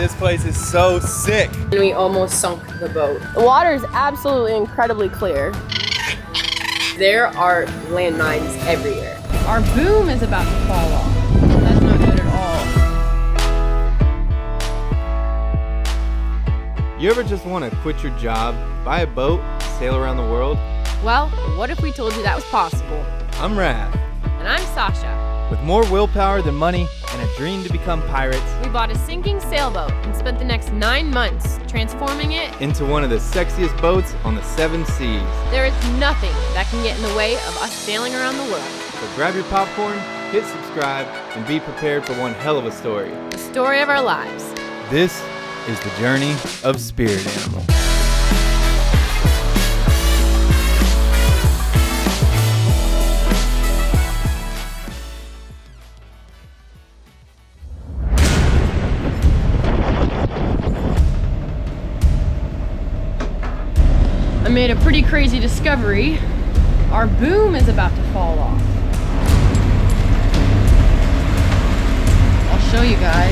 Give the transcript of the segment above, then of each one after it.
This place is so sick. And we almost sunk the boat. The water is absolutely incredibly clear. There are landmines everywhere. Our boom is about to fall off. That's not good at all. You ever just want to quit your job, buy a boat, sail around the world? Well, what if we told you that was possible? I'm Raph. And I'm Sasha. With more willpower than money and a dream to become pirates, We bought a sinking sailboat and spent the next 9 months transforming it. into one of the sexiest boats on the 7 seas. There is nothing that can get in the way of us sailing around the world. So grab your popcorn, hit subscribe, and be prepared for one hell of a story. The story of our lives. This is the journey of Spirit Animal. I made a pretty crazy discovery. Our boom is about to fall off. I'll show you guys.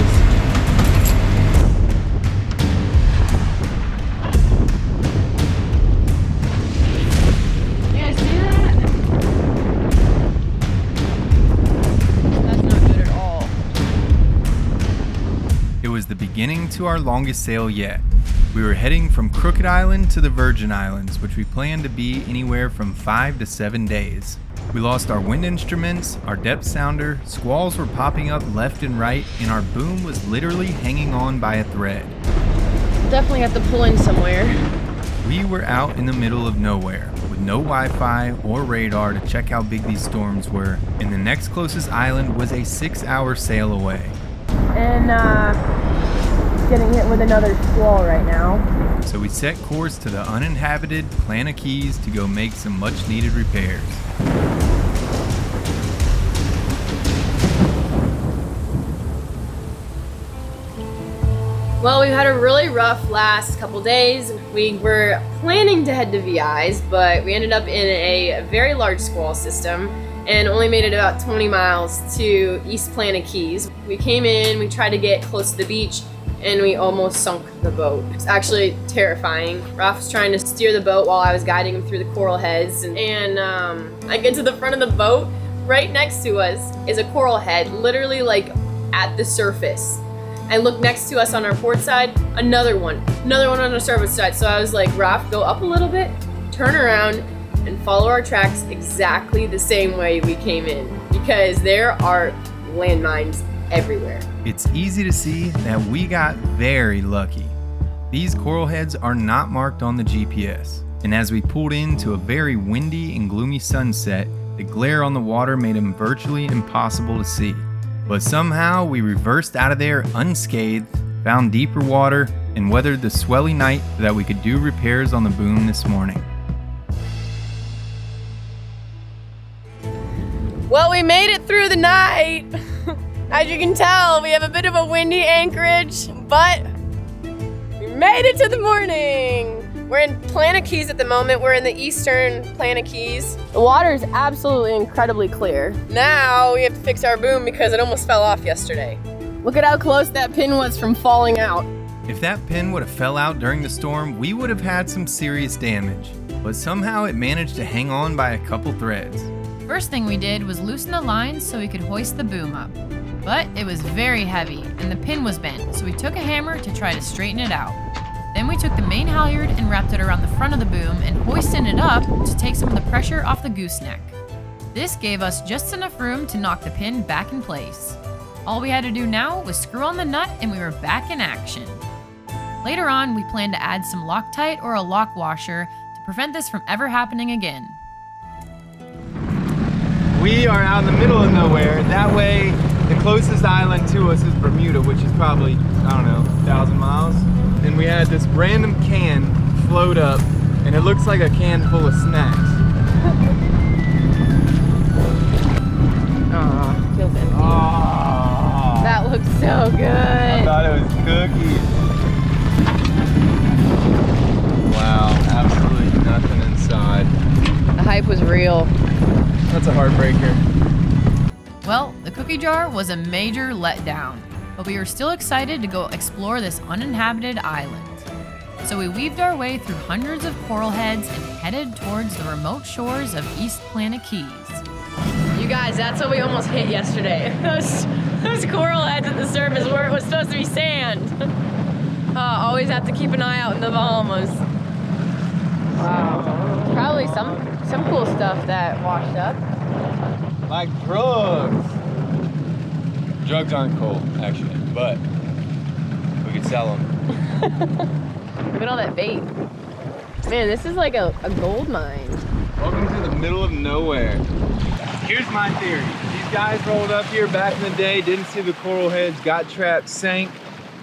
You guys see that? That's not good at all. It was the beginning to our longest sail yet. We were heading from Crooked Island to the Virgin Islands, which we planned to be anywhere from 5 to 7 days. We lost our wind instruments, our depth sounder, squalls were popping up left and right, and our boom was literally hanging on by a thread. Definitely have to pull in somewhere. We were out in the middle of nowhere, with no Wi-Fi or radar to check how big these storms were, and the next closest island was a 6-hour sail away. And getting hit with another squall right now. So we set course to the uninhabited Plana Keys to go make some much needed repairs. Well, we've had a really rough last couple days. We were planning to head to VI's, but we ended up in a very large squall system and only made it about 20 miles to East Plana Keys. We came in, we tried to get close to the beach, and we almost sunk the boat. It's actually terrifying. Ralph was trying to steer the boat while I was guiding him through the coral heads, and I get to the front of the boat. Right next to us is a coral head, literally like at the surface. And look next to us on our port side, another one on our starboard side. So I was like, Ralph, go up a little bit, turn around, and follow our tracks exactly the same way we came in, because there are landmines everywhere. It's easy to see that we got very lucky. These coral heads are not marked on the GPS, and as we pulled into a very windy and gloomy sunset, the glare on the water made them virtually impossible to see. But somehow we reversed out of there unscathed, found deeper water, and weathered the swelly night so that we could do repairs on the boom this morning. Well, we made it through the night. As you can tell, we have a bit of a windy anchorage, but we made it to the morning. We're in Plana Keys at the moment. We're in the eastern Plana Keys. The water is absolutely incredibly clear. Now we have to fix our boom because it almost fell off yesterday. Look at how close that pin was from falling out. If that pin would have fell out during the storm, we would have had some serious damage. But somehow it managed to hang on by a couple threads. First thing we did was loosen the lines so we could hoist the boom up. But it was very heavy and the pin was bent, so we took a hammer to try to straighten it out. Then we took the main halyard and wrapped it around the front of the boom and hoisted it up to take some of the pressure off the gooseneck. This gave us just enough room to knock the pin back in place. All we had to do now was screw on the nut and we were back in action. Later on, we planned to add some Loctite or a lock washer to prevent this from ever happening again. We are out in the middle of nowhere. That way, the closest island to us is Bermuda, which is probably, I don't know, 1,000 miles. And we had this random can float up, and it looks like a can full of snacks. That looks so good. I thought it was cookies. Wow, absolutely nothing inside. The hype was real. That's a heartbreaker. Well, the cookie jar was a major letdown. but we were still excited to go explore this uninhabited island. So we weaved our way through hundreds of coral heads and headed towards the remote shores of East Planet Keys. You guys, that's what we almost hit yesterday. Those coral heads at the surface where it was supposed to be sand. Always have to keep an eye out in the Bahamas. Wow. Probably some cool stuff that washed up. Like drugs. Drugs aren't cool, actually, but we could sell them. Look at all that bait. Man, this is like a gold mine. Welcome to the middle of nowhere. Here's my theory. These guys rolled up here back in the day, didn't see the coral heads, got trapped, sank.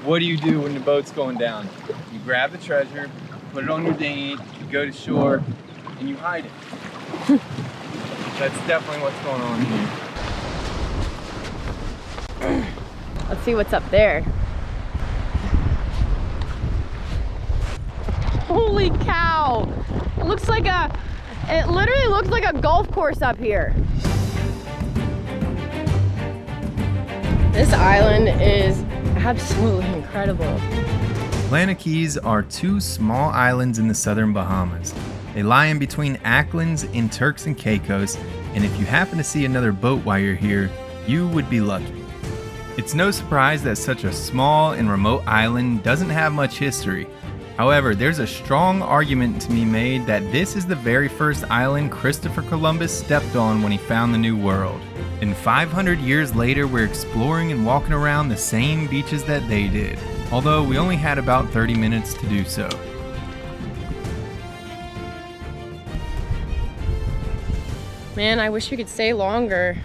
What do you do when the boat's going down? You grab the treasure, put it on your dinghy, you go to shore, and you hide it. That's definitely what's going on here. Let's see what's up there. Holy cow! It literally looks like a golf course up here. This island is absolutely incredible. Planet Keys are two small islands in the southern Bahamas. They lie in between Acklands and Turks and Caicos, and if you happen to see another boat while you're here, you would be lucky. It's no surprise that such a small and remote island doesn't have much history. However, there's a strong argument to be made that this is the very first island Christopher Columbus stepped on when he found the New World. And 500 years later, we're exploring and walking around the same beaches that they did, although we only had about 30 minutes to do so. Man, I wish we could stay longer.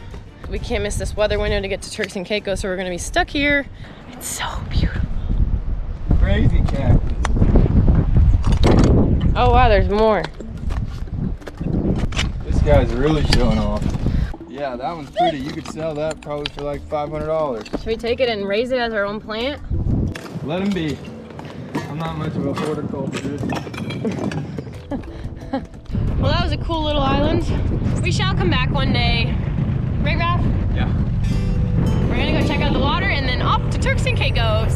We can't miss this weather window to get to Turks and Caicos, so we're gonna be stuck here. It's so beautiful. Crazy cat. Oh wow, there's more. This guy's really showing off. Yeah, that one's pretty. You could sell that probably for like $500. Should we take it and raise it as our own plant? Let him be. I'm not much of a horticulturist. Well, that was a cool little island. We shall come back one day. Right, Raph? Yeah. We're gonna go check out the water and then off to Turks and Caicos.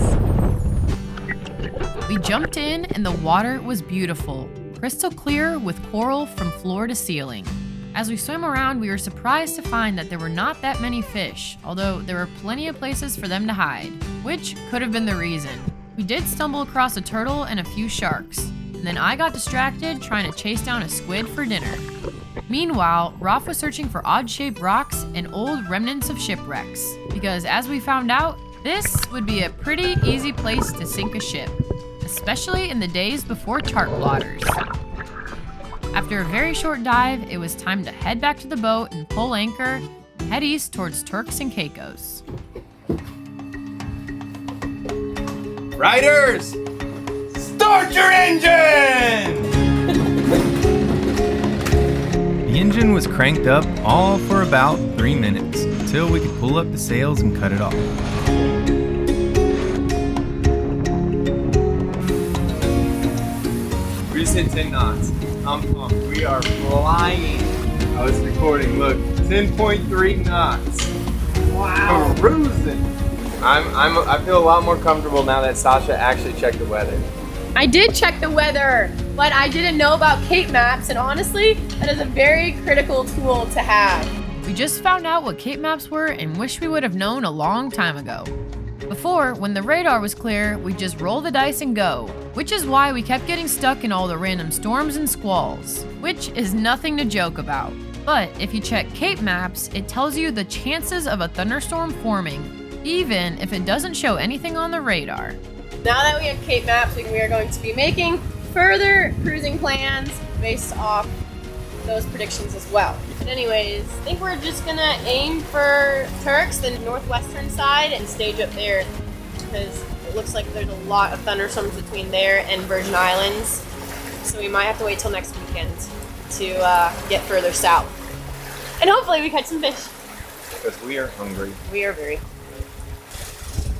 We jumped in and the water was beautiful, crystal clear with coral from floor to ceiling. As we swam around, we were surprised to find that there were not that many fish, although there were plenty of places for them to hide, which could have been the reason. We did stumble across a turtle and a few sharks, and then I got distracted trying to chase down a squid for dinner. Meanwhile, Rolf was searching for odd-shaped rocks and old remnants of shipwrecks, because as we found out, this would be a pretty easy place to sink a ship, especially in the days before chart plotters. After a very short dive, it was time to head back to the boat and pull anchor and head east towards Turks and Caicos. Riders, start your engine! The engine was cranked up all for about 3 minutes until we could pull up the sails and cut it off. We just hit 10 knots. I'm pumped. We are flying. I was recording. Look, 10.3 knots. Wow. Cruising. I feel a lot more comfortable now that Sasha actually checked the weather. I did check the weather, but I didn't know about Cape Maps, and honestly, that is a very critical tool to have. We just found out what Cape Maps were and wish we would have known a long time ago. Before, when the radar was clear, we'd just roll the dice and go, which is why we kept getting stuck in all the random storms and squalls, which is nothing to joke about. But if you check Cape Maps, it tells you the chances of a thunderstorm forming, even if it doesn't show anything on the radar. Now that we have Cape Maps, we are going to be making further cruising plans based off those predictions as well. But anyways, I think we're just gonna aim for Turks, the northwestern side, and stage up there because it looks like there's a lot of thunderstorms between there and Virgin Islands. So we might have to wait till next weekend to get further south. And hopefully we catch some fish. Because we are hungry. We are very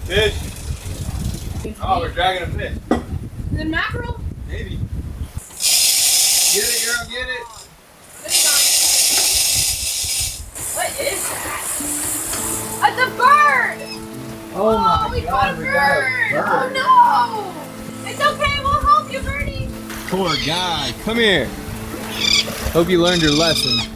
Fish! Oh, we're dragging a fish. Is it mackerel? Maybe. Get it, girl, get it. What is that? It's a bird! Oh my we God, got a we bird. got a bird. Oh no! It's okay, we'll help you, Birdie. Poor guy. Come here. Hope you learned your lesson.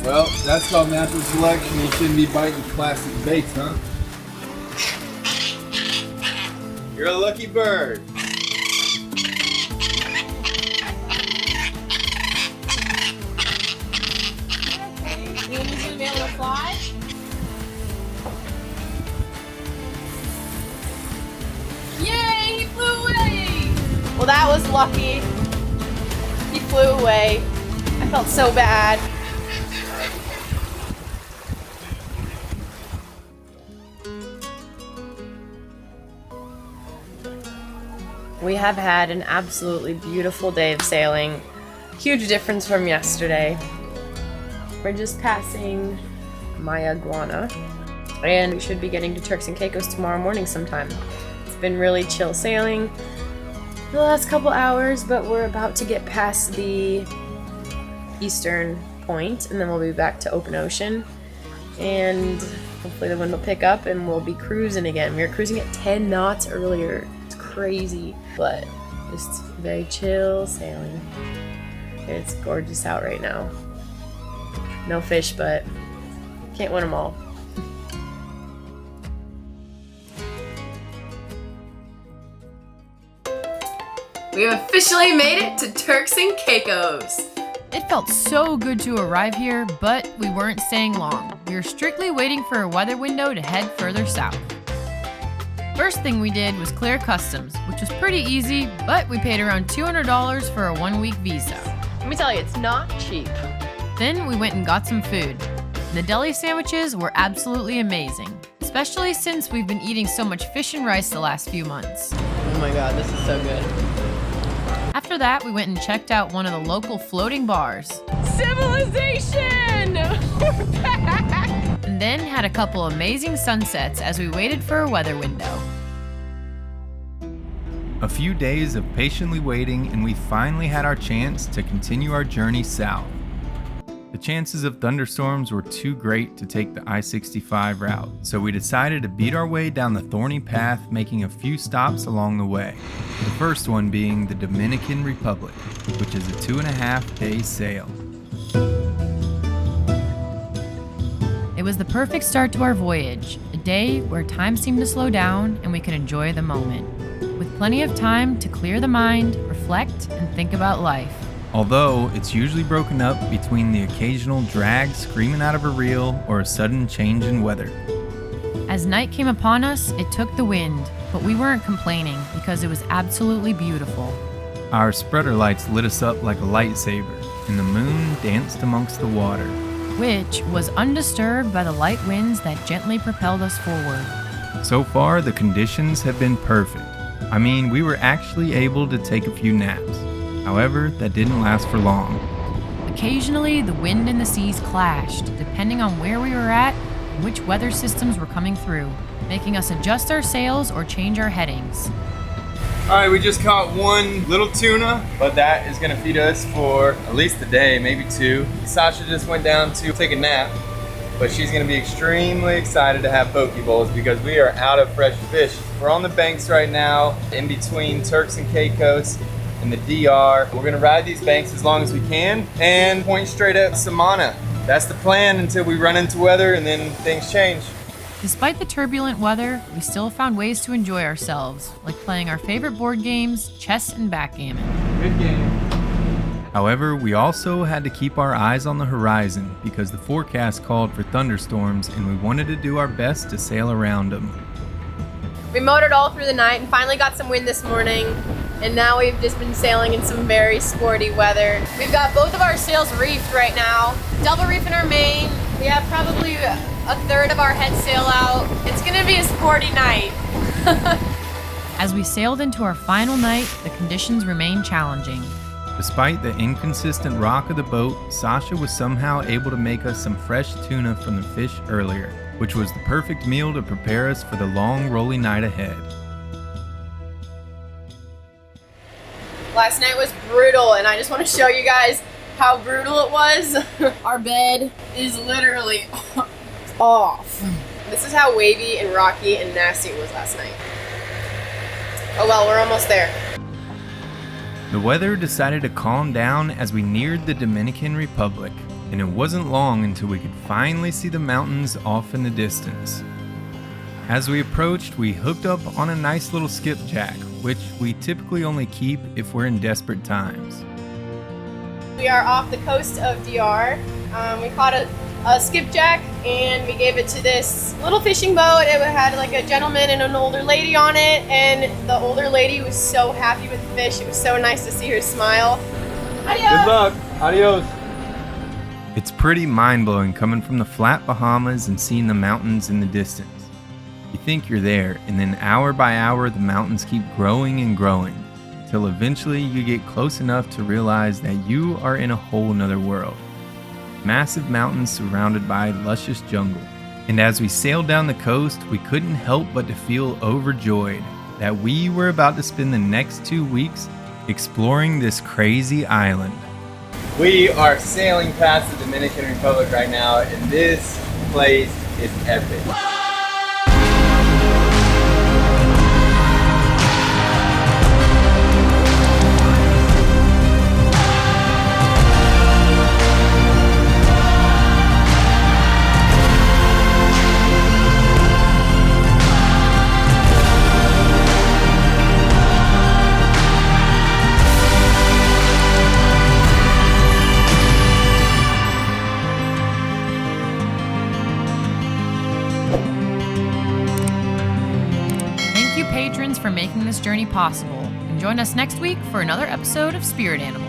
Well, that's called natural selection. You shouldn't be biting plastic baits, huh? You're a lucky bird. You think he's gonna be able to fly? Yay, he flew away! Well, that was lucky. He flew away. I felt so bad. We have had an absolutely beautiful day of sailing. Huge difference from yesterday. We're just passing my iguana, and we should be getting to Turks and Caicos tomorrow morning sometime. It's been really chill sailing the last couple hours, but we're about to get past the eastern point, and then we'll be back to open ocean, and hopefully the wind will pick up and we'll be cruising again. We were cruising at 10 knots earlier. It's crazy, but just very chill sailing. It's gorgeous out right now. No fish, but can't win them all. We have officially made it to Turks and Caicos. It felt so good to arrive here, but we weren't staying long. We were strictly waiting for a weather window to head further south. First thing we did was clear customs, which was pretty easy, but we paid around $200 for a 1-week visa. Let me tell you, it's not cheap. Then we went and got some food. The deli sandwiches were absolutely amazing, especially since we've been eating so much fish and rice the last few months. Oh my god, this is so good. After that, we went and checked out one of the local floating bars. Civilization! We're back! And then had a couple amazing sunsets as we waited for a weather window. A few days of patiently waiting, and we finally had our chance to continue our journey south. The chances of thunderstorms were too great to take the I-65 route, so we decided to beat our way down the thorny path, making a few stops along the way. The first one being the Dominican Republic, which is a 2.5-day sail. It was the perfect start to our voyage, a day where time seemed to slow down and we could enjoy the moment, with plenty of time to clear the mind, reflect, and think about life. Although it's usually broken up between the occasional drag screaming out of a reel or a sudden change in weather. As night came upon us, it took the wind, but we weren't complaining because it was absolutely beautiful. Our spreader lights lit us up like a lightsaber, and the moon danced amongst the water. Which was undisturbed by the light winds that gently propelled us forward. So far, the conditions have been perfect. I mean, we were actually able to take a few naps. However, that didn't last for long. Occasionally, the wind and the seas clashed, depending on where we were at and which weather systems were coming through, making us adjust our sails or change our headings. All right, we just caught one little tuna, but that is gonna feed us for at least a day, maybe two. Sasha just went down to take a nap, but she's gonna be extremely excited to have poke bowls because we are out of fresh fish. We're on the banks right now, in between Turks and Caicos and the DR. We're gonna ride these banks as long as we can and point straight at Samana. That's the plan until we run into weather and then things change. Despite the turbulent weather, we still found ways to enjoy ourselves, like playing our favorite board games, chess and backgammon. Good game. However, we also had to keep our eyes on the horizon because the forecast called for thunderstorms and we wanted to do our best to sail around them. We motored all through the night and finally got some wind this morning, and now we've just been sailing in some very sporty weather. We've got both of our sails reefed right now, double reefing our main. We have probably a third of our head sail out. It's gonna be a sporty night. As we sailed into our final night, the conditions remained challenging. Despite the inconsistent rock of the boat, Sasha was somehow able to make us some fresh tuna from the fish earlier, which was the perfect meal to prepare us for the long, rolling night ahead. Last night was brutal, and I just want to show you guys how brutal it was. Our bed is literally off. This is how wavy and rocky and nasty it was last night. Oh well, we're almost there. The weather decided to calm down as we neared the Dominican Republic, and it wasn't long until we could finally see the mountains off in the distance. As we approached, we hooked up on a nice little skipjack, which we typically only keep if we're in desperate times. We are off the coast of DR. We caught a skipjack and we gave it to this little fishing boat. It had like a gentleman and an older lady on it, and the older lady was so happy with the fish. It was so nice to see her smile. Adios! Good luck. Adios. It's pretty mind-blowing coming from the flat Bahamas and seeing the mountains in the distance. You think you're there, and then hour by hour the mountains keep growing and growing, till eventually you get close enough to realize that you are in a whole nother world. Massive mountains surrounded by luscious jungle. And as we sailed down the coast, we couldn't help but to feel overjoyed that we were about to spend the next 2 weeks exploring this crazy island. We are sailing past the Dominican Republic right now, and this place is epic. Patrons for making this journey possible, and join us next week for another episode of Spirit Animal.